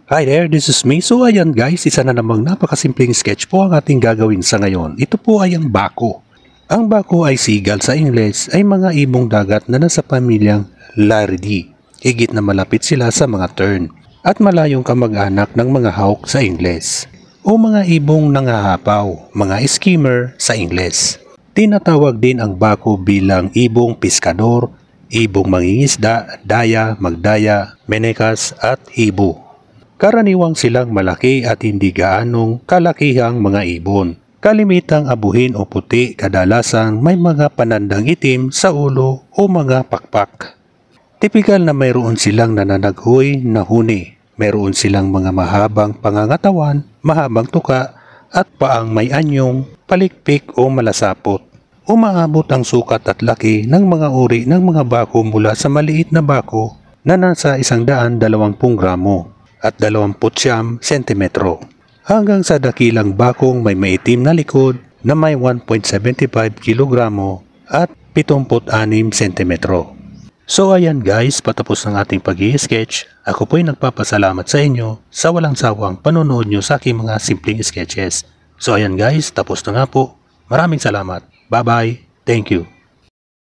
Hi there, this is me. So ayan guys, isa na namang napakasimpleng sketch po ang ating gagawin sa ngayon. Ito po ay ang bako. Ang bako ay seagull sa Ingles ay mga ibong dagat na nasa pamilyang Laridae. Higit na malapit sila sa mga tern at malayong kamag-anak ng mga hawk sa Ingles o mga ibong nangahapaw, mga skimmer sa Ingles. Tinatawag din ang bako bilang ibong piskador, ibong mangingisda, daya, magdaya, menekas at hibo. Karaniwang silang malaki at hindi gaanong kalakihang mga ibon. Kalimitang abuhin o puti, kadalasan may mga panandang itim sa ulo o mga pakpak. Tipikal na mayroon silang nananaghoy na huni. Mayroon silang mga mahabang pangangatawan, mahabang tuka at paang may anyong, palikpik o malasapot. Umaabot ang sukat at laki ng mga uri ng mga bako mula sa maliit na bako na nasa 120 gramo at 29 sentimetro hanggang sa dakilang bakong may maitim na likod na may 1.75 kilogramo at 76 sentimetro. So ayan guys, patapos ng ating pag-i-sketch. Ako po'y nagpapasalamat sa inyo sa walang sawang panonood nyo sa aking mga simpleng sketches. So ayan guys, tapos na nga po. Maraming salamat. Bye bye. Thank you.